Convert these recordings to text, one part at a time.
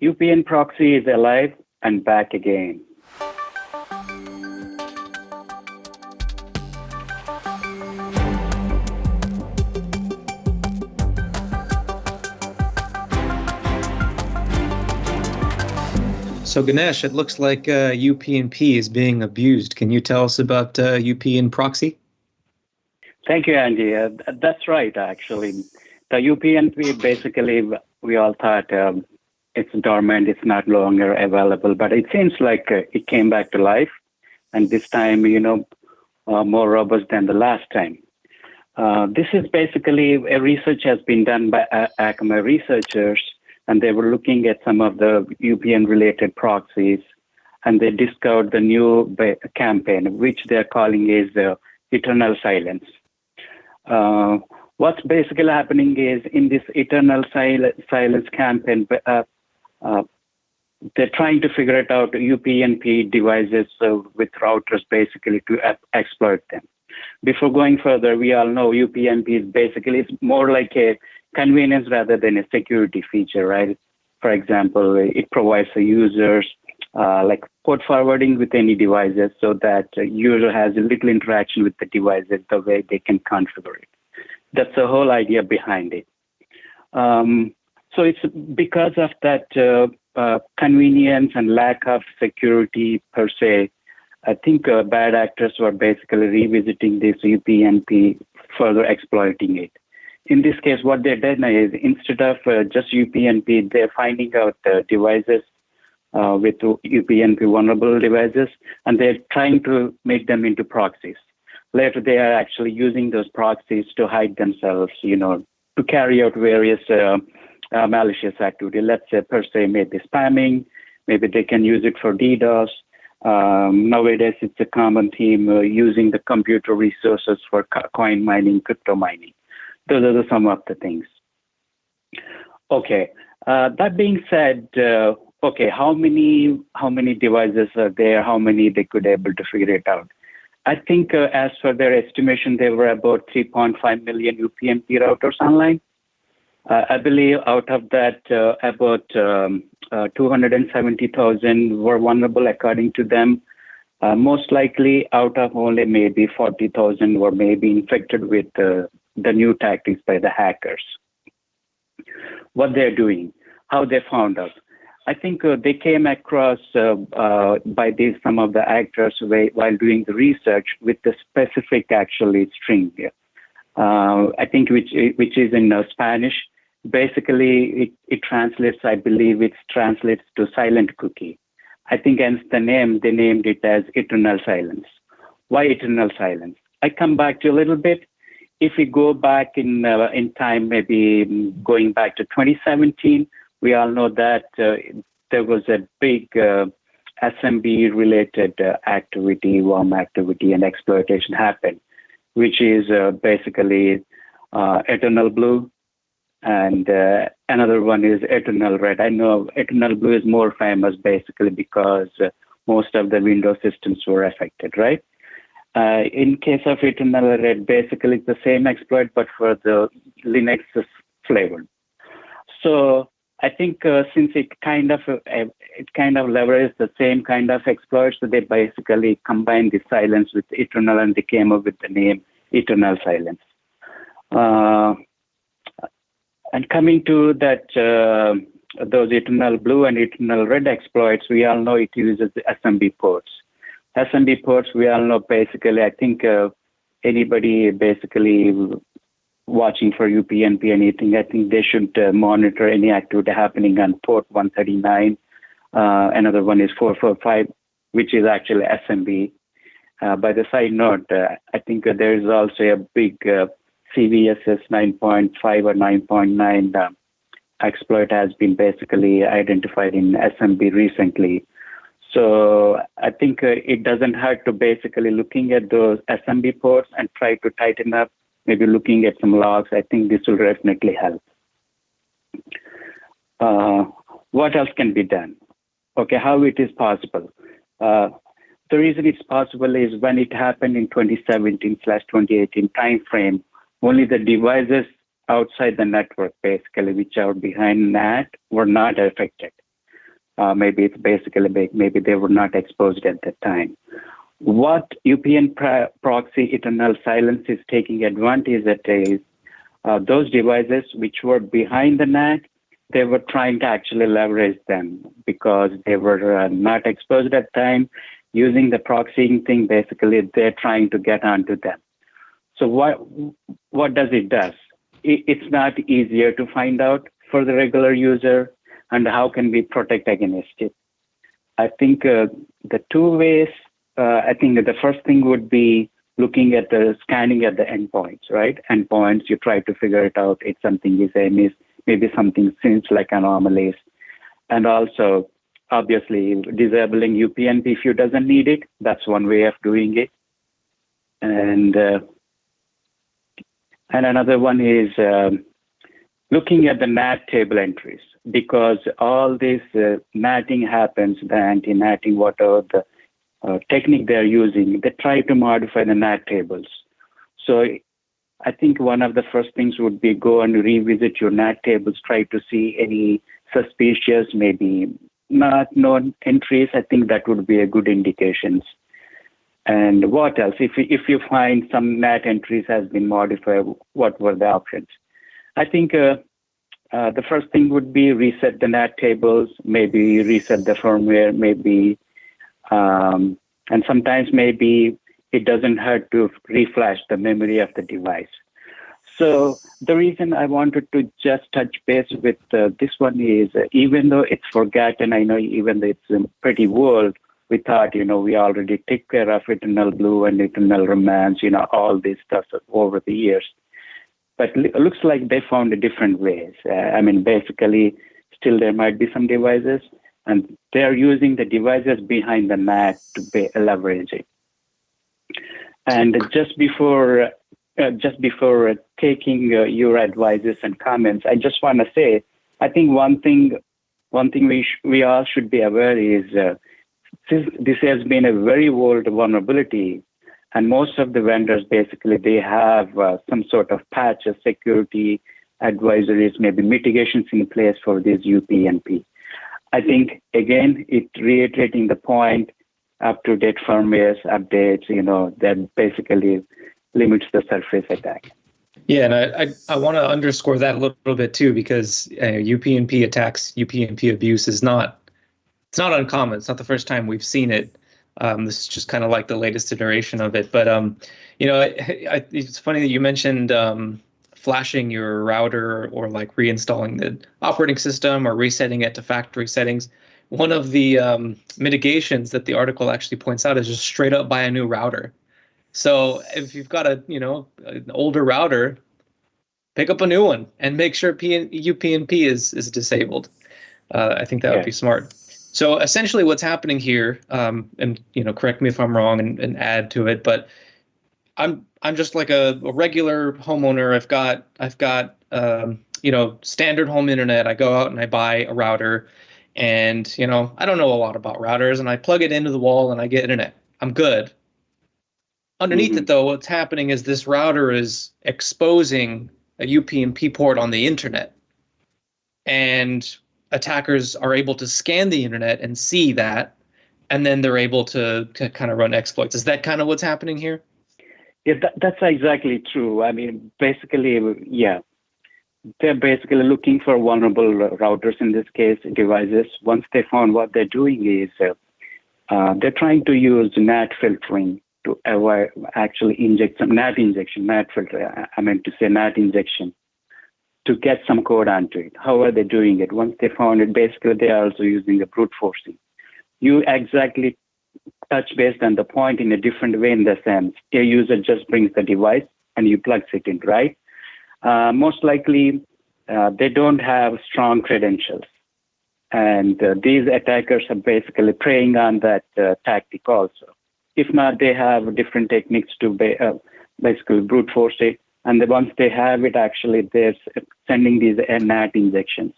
UPnProxy is alive and back again. So Ganesh, it looks like UPnP is being abused. Can you tell us about UPnProxy? Thank you, Andy. That's right, actually. The UPnP, basically, we all thought it's dormant, it's not longer available, but it seems like it came back to life, and this time, more robust than the last time. This is basically a research has been done by Akamai researchers, and they were looking at some of the UPN-related proxies, and they discovered the new campaign, which they're calling is eternal silence. What's basically happening is in this eternal silence campaign, they're trying to figure it out UPnP devices with routers basically to exploit them. Before going further, we all know UPnP is basically it's more like a convenience rather than a security feature, right? For example, it provides the users like port forwarding with any devices so that user has a little interaction with the devices the way they can configure it. That's the whole idea behind it. So it's because of that convenience and lack of security per se, I think bad actors were basically revisiting this UPnP, further exploiting it. In this case, what they've done is instead of just UPnP, they're finding out devices with UPnP vulnerable devices, and they're trying to make them into proxies. Later, they are actually using those proxies to hide themselves, to carry out various malicious activity. Let's say per se, maybe spamming, maybe they can use it for DDoS. Nowadays, it's a common theme using the computer resources for coin mining, crypto mining. Those are some of the things. Okay, that being said, how many devices are there? How many they could able to figure it out? I think as per their estimation, there were about 3.5 million UPnP routers online. I believe out of that, about 270,000 were vulnerable according to them. Most likely out of only maybe 40,000 were maybe infected with the new tactics by the hackers. What they're doing, how they found out. I think they came across by some of the actors while doing the research with the specific actually string here. I think which is in Spanish. Basically, it translates, I believe it translates to silent cookie. I think hence the name, they named it as eternal silence. Why eternal silence? I come back to a little bit. If we go back in time, maybe going back to 2017, we all know that there was a big SMB-related activity, worm activity, and exploitation happened, which is basically Eternal Blue, and another one is Eternal Red. I know Eternal Blue is more famous basically because most of the Windows systems were affected, right? In case of Eternal Red, basically it's the same exploit, but for the Linux flavor. So I think since it kind of leverages the same kind of exploits, so they basically combined the silence with eternal, and they came up with the name Eternal Silence. And coming to that, those Eternal Blue and Eternal Red exploits, we all know it uses the SMB ports. SMB ports, we all know basically, I think anybody basically watching for UPnP anything, I think they should monitor any activity happening on port 139. Another one is 445, which is actually SMB. By the side note, I think there is also a big CVSS 9.5 or 9.9 exploit has been basically identified in SMB recently. So I think it doesn't hurt to basically looking at those SMB ports and try to tighten up, maybe looking at some logs. I think this will definitely help. What else can be done? Okay, how it is possible? The reason it's possible is when it happened in 2017/2018 timeframe, only the devices outside the network, basically, which are behind NAT, were not affected. Maybe it's basically maybe they were not exposed at that time. What UPnProxy eternal silence is taking advantage of is those devices which were behind the NAT, they were trying to actually leverage them because they were not exposed at the time. Using the proxying thing, basically, they're trying to get onto them. So what does it do? It's not easier to find out for the regular user, and how can we protect against it? I think the two ways, I think that the first thing would be looking at the scanning at the endpoints, right? Endpoints, you try to figure it out if something is amiss, maybe something seems like anomalies. And also, obviously, disabling UPnP if you doesn't need it. That's one way of doing it. And another one is looking at the NAT table entries, because all this NATing happens, the anti-NATing, whatever the technique they're using, they try to modify the NAT tables. So I think one of the first things would be go and revisit your NAT tables, try to see any suspicious, maybe not known entries. I think that would be a good indications. And what else? If you find some NAT entries has been modified, what were the options? I think the first thing would be reset the NAT tables, maybe reset the firmware, maybe, and sometimes maybe it doesn't hurt to reflash the memory of the device. So the reason I wanted to just touch base with this one is, even though it's forgotten, I know even though it's pretty old, we thought, we already took care of eternal blue and eternal romance, all this stuff over the years. But it looks like they found different ways. Basically, still there might be some devices, and they're using the devices behind the NAT to leverage it. And just before taking your advices and comments, I just want to say, I think one thing we all should be aware is this has been a very old vulnerability, and most of the vendors basically they have some sort of patches, security advisories, maybe mitigations in place for this UPnP. I think again, it reiterating the point, up-to-date firmware updates, that basically limits the surface attack. Yeah, and I want to underscore that a little bit too, because UPnP attacks, UPnP abuse it's not uncommon. It's not the first time we've seen it. This is just kind of like the latest iteration of it. But it's funny that you mentioned flashing your router or like reinstalling the operating system or resetting it to factory settings. One of the mitigations that the article actually points out is just straight up buy a new router. So if you've got an older router, pick up a new one and make sure UPnP is disabled. I think that would be smart. So essentially what's happening here, and correct me if I'm wrong and add to it, but I'm just like a regular homeowner. I've got standard home internet. I go out and I buy a router, and I don't know a lot about routers, and I plug it into the wall and I get internet. I'm good. Underneath it, though, what's happening is this router is exposing a UPnP port on the internet, and attackers are able to scan the internet and see that, and then they're able to kind of run exploits. Is that kind of what's happening here? Yeah, that's exactly true. Basically, they're basically looking for vulnerable routers, in this case, devices. Once they found, what they're doing is they're trying to use NAT filtering to avoid actually inject some NAT injection, NAT filter. I meant to say NAT injection, to get some code onto it. How are they doing it? Once they found it, basically they are also using the brute forcing. You exactly touch based on the point in a different way, in the sense a user just brings the device and you plugs it in, right? Most likely they don't have strong credentials. And these attackers are basically preying on that tactic also. If not, they have different techniques to basically brute force it. And then once they have it, actually, they're sending these NAT injections.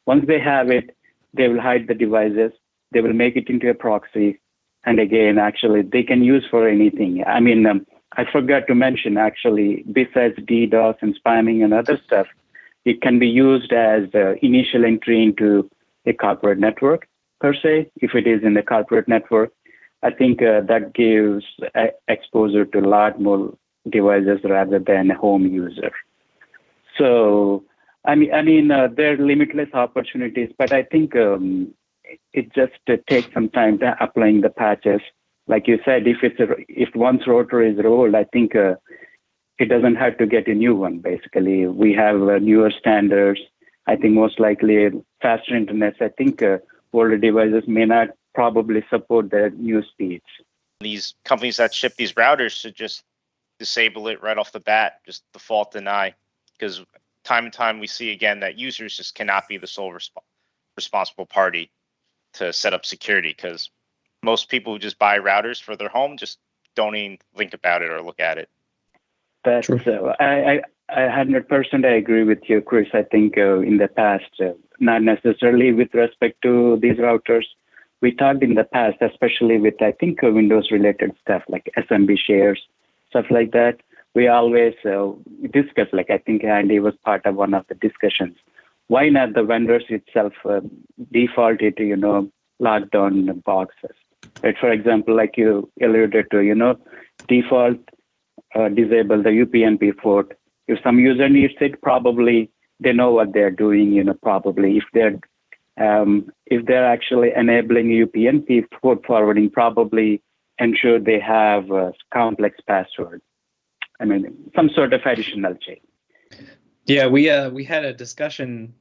Once they have it, they will hide the devices. They will make it into a proxy. And again, actually, they can use for anything. I forgot to mention, actually, besides DDoS and spamming and other stuff, it can be used as the initial entry into a corporate network. per se, if it is in the corporate network. I think that gives exposure to a lot more devices rather than a home user. So, there are limitless opportunities, but I think it just takes some time to applying the patches. Like you said, if one's router is old, I think it doesn't have to get a new one. Basically, we have newer standards. I think most likely faster internets. I think older devices may not probably support the new speeds. These companies that ship these routers should just disable it right off the bat, just default deny, because time and time we see again that users just cannot be the sole responsible party to set up security, because most people who just buy routers for their home just don't even think about it or look at it. That's I 100% agree with you, Chris. I think in the past, not necessarily with respect to these routers, we talked in the past, especially with, I think, Windows-related stuff like SMB shares, stuff like that. We always discuss, like I think Andy was part of one of the discussions. Why not the vendors itself default it to, lockdown boxes? Right? For example, like you alluded to, default disable the UPnP port. If some user needs it, probably they know what they're doing. Probably if they're actually enabling UPnP port forwarding, probably ensure they have a complex password. Some sort of additional chain. Yeah, we had a discussion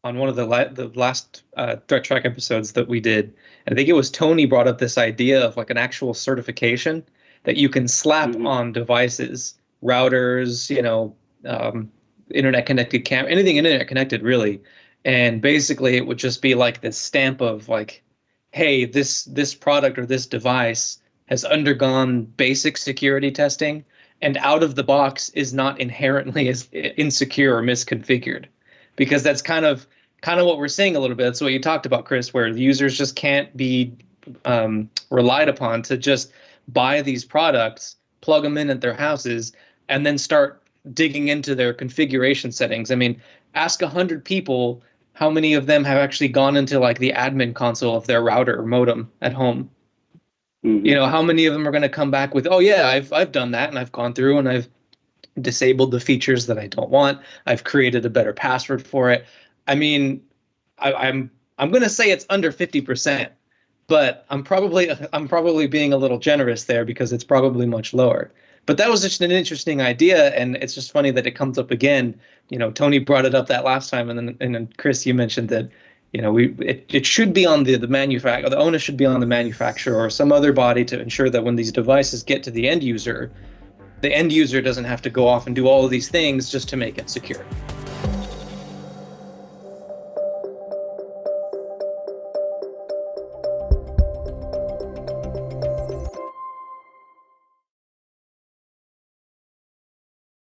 on one of the last ThreatTraq episodes that we did. I think it was Tony brought up this idea of like an actual certification that you can slap on devices, routers, internet connected anything internet connected really. And basically it would just be like this stamp of like, hey, this product or this device has undergone basic security testing and out of the box is not inherently as insecure or misconfigured. Because that's kind of what we're seeing a little bit. That's what you talked about, Chris, where the users just can't be relied upon to just buy these products, plug them in at their houses, and then start digging into their configuration settings. Ask 100 people how many of them have actually gone into like the admin console of their router or modem at home. How many of them are going to come back with, oh yeah, I've done that and I've gone through and I've disabled the features that I don't want. I've created a better password for it. I'm going to say it's under 50%, but I'm probably being a little generous there because it's probably much lower. But that was just an interesting idea, and it's just funny that it comes up again. Tony brought it up that last time, and then Chris, you mentioned that it should be on the manufacturer. The onus should be on the manufacturer or some other body to ensure that when these devices get to the end user doesn't have to go off and do all of these things just to make it secure.